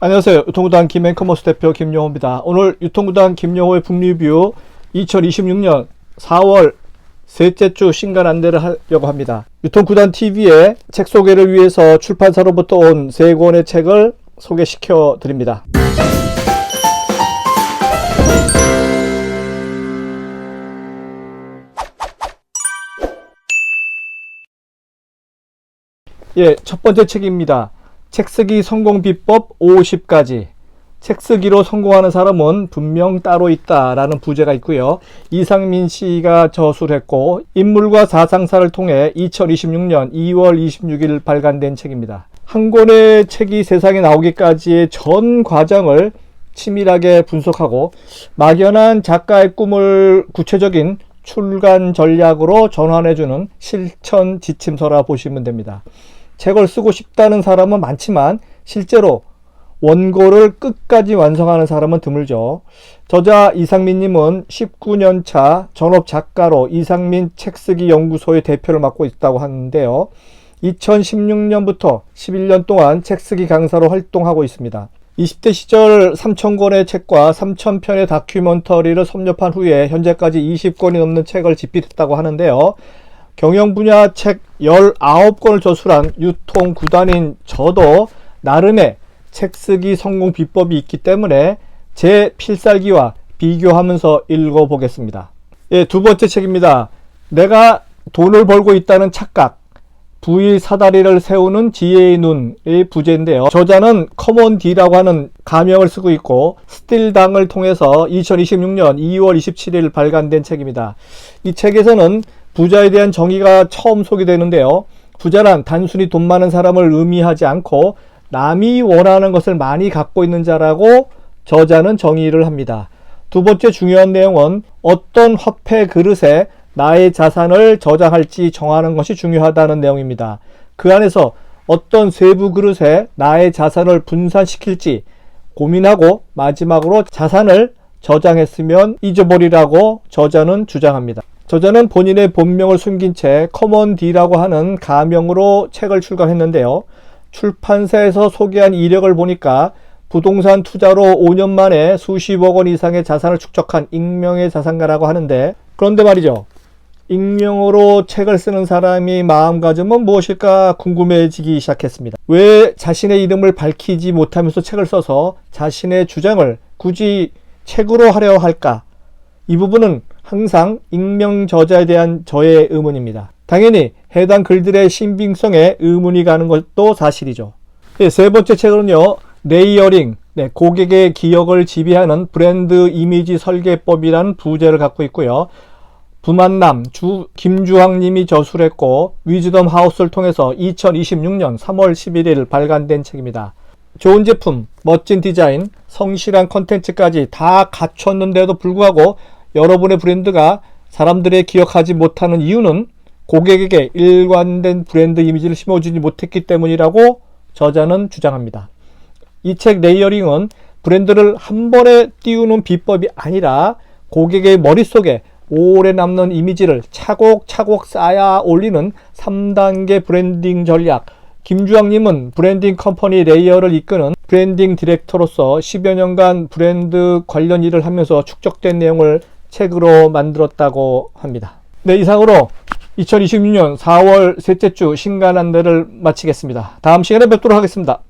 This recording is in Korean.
안녕하세요. 유통구단 김앤커머스 대표 김용호입니다. 오늘 유통구단 김용호의 북리뷰 2026년 4월 셋째 주 신간 안내를 하려고 합니다. 유통구단 TV의 책 소개를 위해서 출판사로부터 온 세 권의 책을 소개시켜 드립니다. 첫 번째 책입니다. 책쓰기 성공 비법 50가지. 책쓰기로 성공하는 사람은 분명 따로 있다라는 부제가 있고요. 이상민 씨가 저술을 했고 인물과 사상사를 통해 2026년 2월 26일 발간된 책입니다. 한 권의 책이 세상에 나오기까지의 전 과정을 치밀하게 분석하고 막연한 작가의 꿈을 구체적인 출간 전략으로 전환해주는 실천 지침서라 보시면 됩니다. 책을 쓰고 싶다는 사람은 많지만 실제로 원고를 끝까지 완성하는 사람은 드물죠. 저자 이상민님은 19년차 전업 작가로 이상민 책쓰기 연구소의 대표를 맡고 있다고 하는데요. 2016년부터 11년 동안 책쓰기 강사로 활동하고 있습니다. 20대 시절 3,000권의 책과 3,000편의 다큐멘터리를 섭렵한 후에 현재까지 20권이 넘는 책을 집필했다고 하는데요. 경영 분야 책 19권을 저술한 유통구단인 저도 나름의 책쓰기 성공 비법이 있기 때문에 제 필살기와 비교하면서 읽어보겠습니다. 두 번째 책입니다. 내가 돈을 벌고 있다는 착각, 부의 사다리를 세우는 지혜의 눈의 부제인데요. 저자는 커먼 D라고 하는 가명을 쓰고 있고 스틸당을 통해서 2026년 2월 27일 발간된 책입니다. 이 책에서는 부자에 대한 정의가 처음 소개되는데요. 부자란 단순히 돈 많은 사람을 의미하지 않고 남이 원하는 것을 많이 갖고 있는 자라고 저자는 정의를 합니다. 두 번째 중요한 내용은 어떤 화폐 그릇에 나의 자산을 저장할지 정하는 것이 중요하다는 내용입니다. 그 안에서 어떤 세부 그릇에 나의 자산을 분산시킬지 고민하고 마지막으로 자산을 저장했으면 잊어버리라고 저자는 주장합니다. 저자는 본인의 본명을 숨긴 채 커먼 D라고 하는 가명으로 책을 출간했는데요. 출판사에서 소개한 이력을 보니까 부동산 투자로 5년 만에 수십억 원 이상의 자산을 축적한 익명의 자산가라고 하는데, 그런데 말이죠. 익명으로 책을 쓰는 사람이 마음가짐은 무엇일까 궁금해지기 시작했습니다. 왜 자신의 이름을 밝히지 못하면서 책을 써서 자신의 주장을 굳이 책으로 하려 할까? 이 부분은 항상 익명 저자에 대한 저의 의문입니다. 당연히 해당 글들의 신빙성에 의문이 가는 것도 사실이죠. 세 번째 책은요, 레이어링, 고객의 기억을 지배하는 브랜드 이미지 설계법이라는 부제를 갖고 있고요. 부만남, 김주황님이 저술했고 위즈덤 하우스를 통해서 2026년 3월 11일 발간된 책입니다. 좋은 제품, 멋진 디자인, 성실한 컨텐츠까지 다 갖췄는데도 불구하고 여러분의 브랜드가 사람들의 기억하지 못하는 이유는 고객에게 일관된 브랜드 이미지를 심어주지 못했기 때문이라고 저자는 주장합니다. 이 책 레이어링은 브랜드를 한 번에 띄우는 비법이 아니라 고객의 머릿속에 오래 남는 이미지를 차곡차곡 쌓아 올리는 3단계 브랜딩 전략. 김주황님은 브랜딩 컴퍼니 레이어를 이끄는 브랜딩 디렉터로서 10여 년간 브랜드 관련 일을 하면서 축적된 내용을 책으로 만들었다고 합니다. 이상으로 2026년 4월 셋째 주 신간 안내를 마치겠습니다. 다음 시간에 뵙도록 하겠습니다.